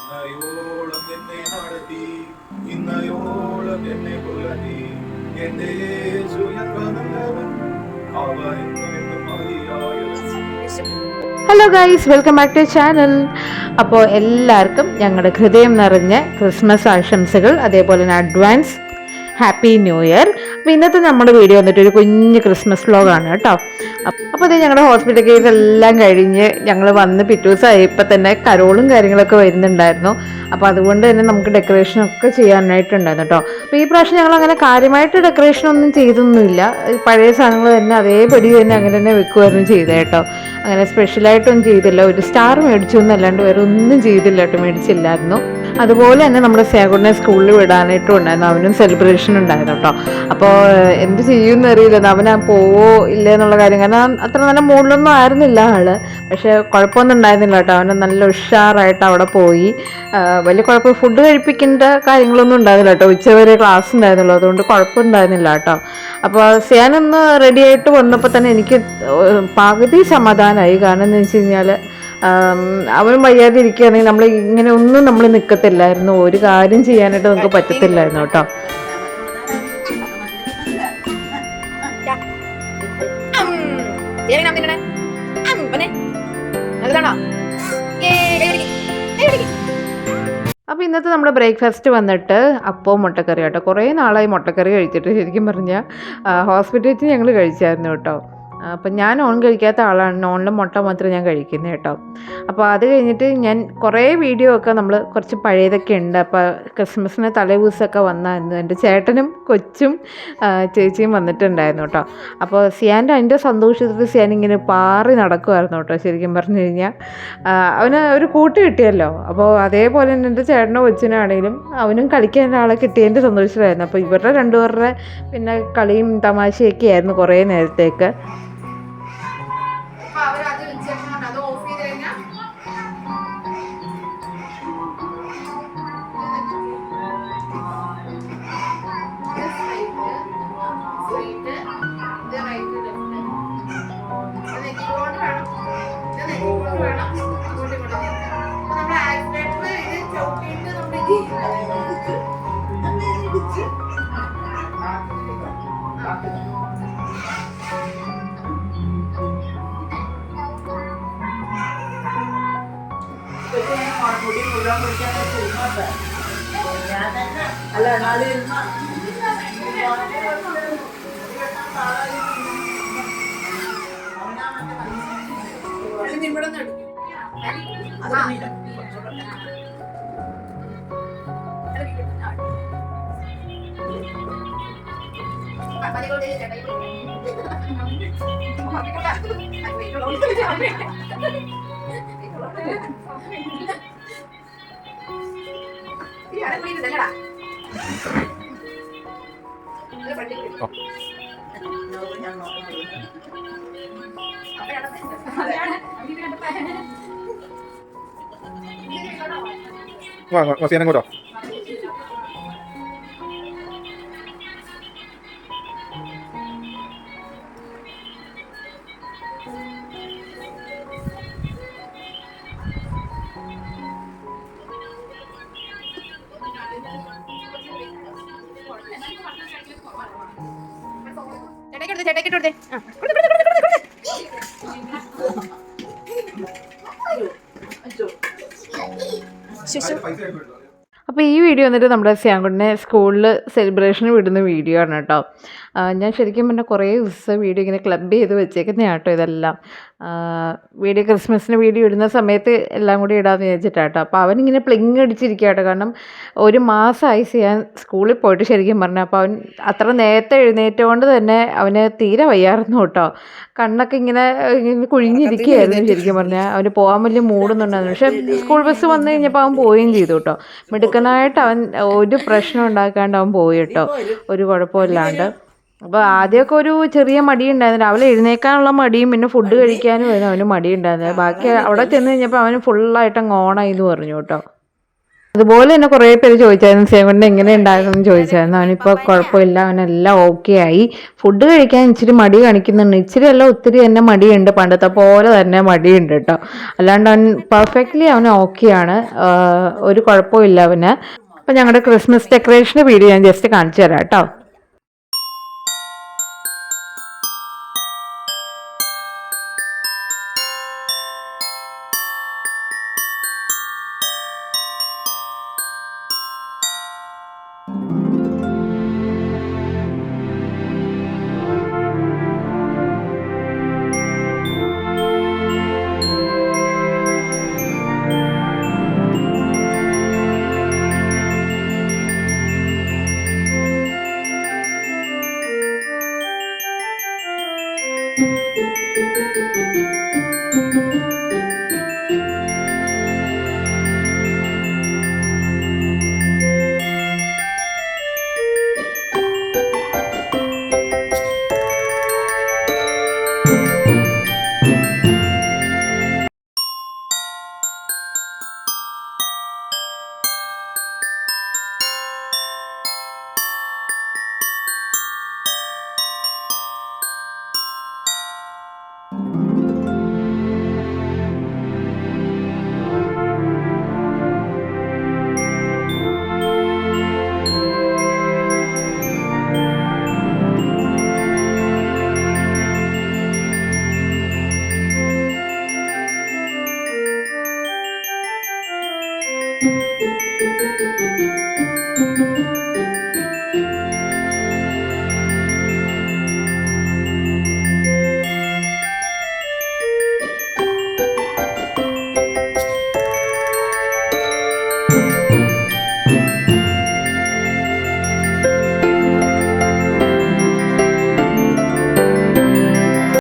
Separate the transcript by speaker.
Speaker 1: ഇന്നയോളം എന്നെ നടത്തി, ഇന്നയോളം എന്നെ പുലർത്തി. എന്റെ യേശു എത്ര നല്ലവൻ, അവൻ എന്നും മതിയായവൻ. Hello guys, welcome back to channel. അപ്പോൾ എല്ലാവർക്കും ഞങ്ങളുടെ ഹൃദയം നിറഞ്ഞ ക്രിസ്മസ് ആശംസകൾ, അതേപോലെ തന്നെ അഡ്വാൻസ് ഹാപ്പി ന്യൂ ഇയർ. അപ്പോൾ ഇന്നത്തെ നമ്മുടെ വീഡിയോ വന്നിട്ട് ഒരു കുഞ്ഞ് ക്രിസ്മസ് വ്ലോഗാണ് കേട്ടോ. അപ്പോൾ ഇത് ഞങ്ങളുടെ ഹോസ്പിറ്റൽ കേസ് എല്ലാം കഴിഞ്ഞ് ഞങ്ങൾ വന്ന് പിറ്റേ ദിവസമായപ്പോൾ തന്നെ കരോളും കാര്യങ്ങളൊക്കെ വരുന്നുണ്ടായിരുന്നു. അപ്പോൾ അതുകൊണ്ട് തന്നെ നമുക്ക് ഡെക്കറേഷനൊക്കെ ചെയ്യാനായിട്ടുണ്ടായിരുന്നു കേട്ടോ. അപ്പോൾ ഈ പ്രാവശ്യം ഞങ്ങൾ അങ്ങനെ കാര്യമായിട്ട് ഡെക്കറേഷനൊന്നും ചെയ്തൊന്നുമില്ല. പഴയ സാധനങ്ങൾ തന്നെ അതേപടി തന്നെ അങ്ങനെ തന്നെ വെക്കുമായിരുന്നു ചെയ്തത് കേട്ടോ. അങ്ങനെ സ്പെഷ്യലായിട്ടൊന്നും ചെയ്തില്ല. ഒരു സ്റ്റാർ മേടിച്ചു എന്നല്ലാണ്ട് വേറെ ഒന്നും ചെയ്തില്ല കേട്ടോ, മേടിച്ചില്ലായിരുന്നു. അതുപോലെ തന്നെ നമ്മുടെ സേകുടിനെ സ്കൂളിൽ വിടാനായിട്ടും ഉണ്ടായിരുന്നു. അവനും സെലിബ്രേഷൻ ഉണ്ടായിരുന്നു കേട്ടോ. അപ്പോൾ എന്ത് ചെയ്യുമെന്ന് അറിയില്ല, അവൻ പോവോ ഇല്ലേ എന്നുള്ള കാര്യം. കാരണം അത്ര നല്ല മൂഡിലൊന്നും ആയിരുന്നില്ല ആള്. പക്ഷേ കുഴപ്പമൊന്നും ഉണ്ടായിരുന്നില്ല കേട്ടോ. അവന് നല്ല ഉഷാറായിട്ട് അവിടെ പോയി. വലിയ കുഴപ്പം ഫുഡ് കഴിപ്പിക്കേണ്ട കാര്യങ്ങളൊന്നും ഉണ്ടായിരുന്നില്ല കേട്ടോ. ഉച്ചവരെ ക്ലാസ് ഉണ്ടായിരുന്നുള്ളൂ, അതുകൊണ്ട് കുഴപ്പമുണ്ടായിരുന്നില്ല കേട്ടോ. അപ്പോൾ സിയാനൊന്ന് റെഡി ആയിട്ട് വന്നപ്പോൾ തന്നെ എനിക്ക് പകുതി സമാധാനമായി. കാരണം എന്ന് വെച്ച് കഴിഞ്ഞാൽ അവനും വയ്യാതെ ഇരിക്കുകയാണെങ്കിൽ നമ്മൾ ഇങ്ങനെ ഒന്നും നമ്മൾ നിൽക്കത്തില്ലായിരുന്നു, ഒരു കാര്യം ചെയ്യാനായിട്ട് നമുക്ക് പറ്റത്തില്ലായിരുന്നു കേട്ടോ. അപ്പോൾ ഇന്നത്തെ നമ്മുടെ ബ്രേക്ക്ഫാസ്റ്റ് വന്നിട്ട് അപ്പവും മുട്ടക്കറി കേട്ടോ. കുറേ നാളായി മുട്ടക്കറി കഴിച്ചിട്ട്. ശരിക്കും പറഞ്ഞാൽ ഹോസ്പിറ്റലിൽ വെച്ച് ഞങ്ങൾ കഴിച്ചായിരുന്നു കേട്ടോ. അപ്പം ഞാൻ നോൺ കഴിക്കാത്ത ആളാണ്. നോണിൽ മുട്ട മാത്രമേ ഞാൻ കഴിക്കുന്നത് കേട്ടോ. അപ്പോൾ അത് കഴിഞ്ഞിട്ട് ഞാൻ കുറേ വീഡിയോ ഒക്കെ നമ്മൾ കുറച്ച് പഴയതൊക്കെ ഉണ്ട്. അപ്പോൾ ക്രിസ്മസിന് തലേദിവസമൊക്കെ വന്നായിരുന്നു. എൻ്റെ ചേട്ടനും കൊച്ചും ചേച്ചിയും വന്നിട്ടുണ്ടായിരുന്നു കേട്ടോ. അപ്പോൾ സിയാൻ്റെ അതിൻ്റെ സന്തോഷത്തിൽ സിയാൻ ഇങ്ങനെ പാറി നടക്കുമായിരുന്നു കേട്ടോ. ശരിക്കും പറഞ്ഞു കഴിഞ്ഞാൽ അവന് ഒരു കൂട്ട് കിട്ടിയല്ലോ. അപ്പോൾ അതേപോലെ തന്നെ എൻ്റെ ചേട്ടനോ കൊച്ചിനാണെങ്കിലും അവനും കളിക്കാൻ ഒരാളെ കിട്ടിയതിൻ്റെ സന്തോഷത്തിലായിരുന്നു. അപ്പോൾ ഇവരുടെ രണ്ടുപേരുടെ പിന്നെ കളിയും തമാശയൊക്കെ ആയിരുന്നു കുറേ നേരത്തേക്ക്. അല്ല കൂട്ടോ. ചേട്ടേക്കിട്ട് അപ്പോൾ ഈ വീഡിയോ വന്നിട്ട് നമ്മുടെ സിയാൻകുട്ടിനെ സ്കൂളിൽ സെലിബ്രേഷന് വിടുന്ന വീഡിയോ ആണ് കേട്ടോ. ഞാൻ ശരിക്കും പറഞ്ഞാൽ കുറേ ദിവസം വീഡിയോ ഇങ്ങനെ ക്ലബ് ചെയ്ത് വെച്ചേക്കുന്നതാണ് കേട്ടോ ഇതെല്ലാം. വീഡിയോ ക്രിസ്മസിന് വീഡിയോ ഇടുന്ന സമയത്ത് എല്ലാം കൂടി ഇടാമെന്ന് വിചാരിച്ചിട്ടാട്ടോ. അപ്പോൾ അവനിങ്ങനെ പ്ലിങ് അടിച്ചിരിക്കുക കേട്ടോ. കാരണം ഒരു മാസമായി സിയാൻ സ്കൂളിൽ പോയിട്ട് ശരിക്കും പറഞ്ഞാൽ. അപ്പോൾ അവൻ അത്ര നേരത്തെ എഴുന്നേറ്റുകൊണ്ട് തന്നെ അവന് തീരെ വയ്യായിരുന്നു കേട്ടോ. കണ്ണൊക്കെ ഇങ്ങനെ കുഴിഞ്ഞിരിക്കുകയായിരുന്നു ശരിക്കും പറഞ്ഞാൽ. അവന് പോകാൻ വലിയ മൂടൊന്നുണ്ടായിരുന്നു. പക്ഷേ സ്കൂൾ ബസ് വന്നു കഴിഞ്ഞപ്പോൾ അവൻ പോവുകയും ചെയ്തു കേട്ടോ. മിടുക്കനായിട്ട് അവൻ ഒരു പ്രശ്നം ഉണ്ടാക്കാണ്ട് അവൻ പോയി കേട്ടോ, ഒരു കുഴപ്പമില്ലാണ്ട്. അപ്പോൾ ആദ്യമൊക്കെ ഒരു ചെറിയ മടിയുണ്ടായിരുന്നു. രാവിലെ എഴുന്നേക്കാനുള്ള മടിയും പിന്നെ ഫുഡ് കഴിക്കാനും അവന് മടിയുണ്ടായിരുന്നു. ബാക്കി അവിടെ ചെന്ന് കഴിഞ്ഞപ്പോൾ അവന് ഫുള്ളായിട്ട് അങ്ങ് ഓണായി എന്ന് പറഞ്ഞു കേട്ടോ.
Speaker 2: അതുപോലെ തന്നെ കുറേ പേര് ചോദിച്ചായിരുന്നു സേവണ്ണ എങ്ങനെ ഉണ്ടായിരുന്നു ചോദിച്ചായിരുന്നു. അവനിപ്പോൾ കുഴപ്പമില്ല, അവനെല്ലാം ഓക്കെ ആയി. ഫുഡ് കഴിക്കാൻ ഇച്ചിരി മടി കാണിക്കുന്നുണ്ട്, ഇച്ചിരി അല്ല ഒത്തിരി തന്നെ മടിയുണ്ട്, പണ്ടത്തെ പോലെ തന്നെ മടിയുണ്ട് കേട്ടോ. അല്ലാണ്ട് അവൻ പെർഫെക്റ്റ്ലി അവൻ ഓക്കെയാണ്, ഒരു കുഴപ്പമില്ല അവന്. അപ്പം ഞങ്ങളുടെ ക്രിസ്മസ് ഡെക്കറേഷൻ്റെ വീഡിയോ ഞാൻ ജസ്റ്റ് കാണിച്ചു തരാം കേട്ടോ.